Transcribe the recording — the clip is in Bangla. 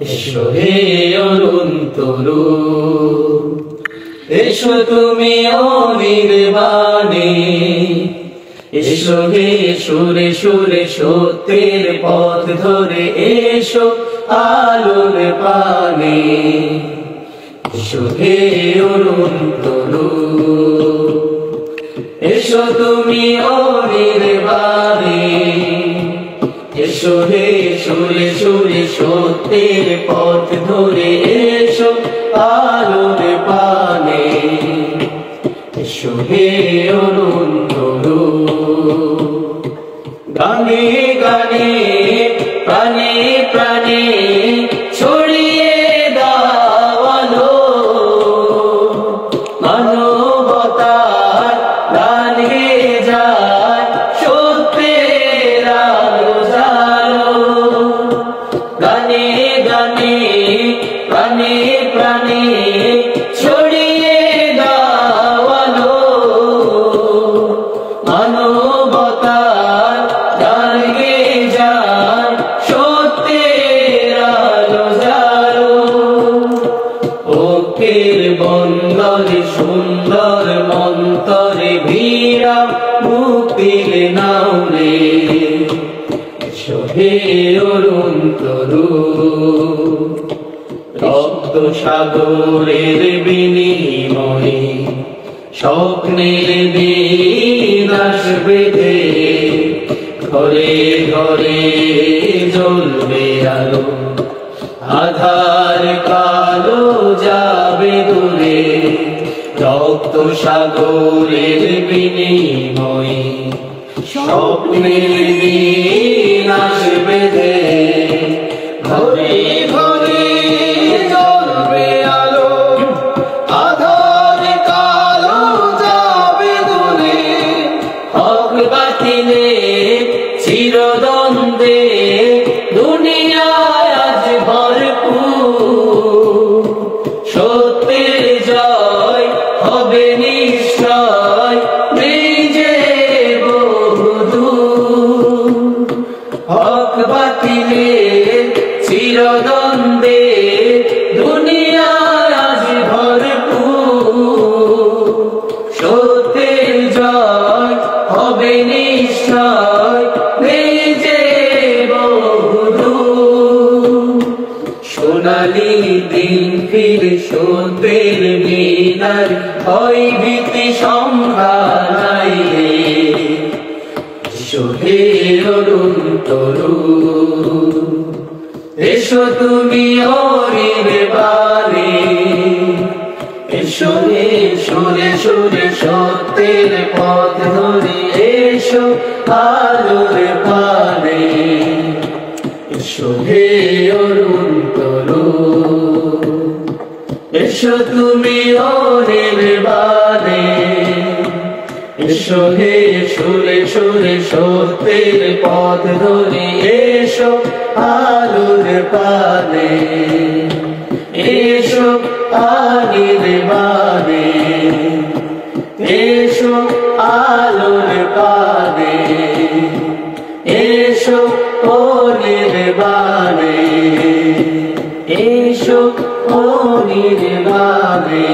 এসো হে অরুণ তরুণ, এসো তুমি অনির্বাণে, এসো হে সুরে সুরে সত্যের পথ ধরে, এসো আলোর পানে। এসো হে অরুণ তরুণ, এসো তুমি অনির্বাণে, এসো হে সুরে সুরে সত্যের পথ ধরে, এসো আলোর পানে। এসো হে অরুণ তরুণ, গানে গানে প্রাণে প্রাণে ছড়িয়ে দাও আলো, মানবতার গান গেয়ে যায় সত্যের আলো জালো। গানে গানে প্রাণে প্রাণে ছড়িয়ে দাও আলো, মানবতার গান গেয়ে যায় সত্যের আলো জালো। ঐক্যের বন্দরে সুন্দর মন্তরে ভিড়া মুক্তির নাওরে। এসো হে অরুণ তরুণ, রক্ত সাগরের বিনিময়ে স্বপ্নের দিন আসবে যে, ঘরে ঘরে জ্বলবে আলো, আধার কালো যাবে দূরে। রক্ত সাগরের বিনিময়ে স্বপ্নের দিন আসবে যে, ঘরে ঘরে জ্বলবে আলো, আধার কালো যাবে দূরে। হক বাতিলে চিরদ্বন্দ্বে দুনিয়ায় আজ ভরপুর, সত্যের জয় হবে নিশ্চয়, নেই যে বহুদূর। হক বাতিলে চিরদ্বন্দ্বে দুনিয়ায় আজ ভরপুর, সত্যের জয় হবে নিশ্চয়, নেই যে বহুদূর। সোনালি দিন ফিরে সত্যের মিনার, ভয় ভীতি সংখ্যা নাই রে। এসো হে অরুণ তরুণ, এসো তুমি অনির্বাণে, এসো হে সুরে সুরে সত্যের পথ ধরে, এসো আলোর পানে। এসো হে অরুণ তরুণ, এসো তুমি অনির্বাণে, এসো হে সুরে সুরে সত্যের পথ ধরে, এসো আলোর পানে। এসো অনির্বাণে, এসো আলোর পানে, এসো অনির্বাণে, এসো অনির্বাণে।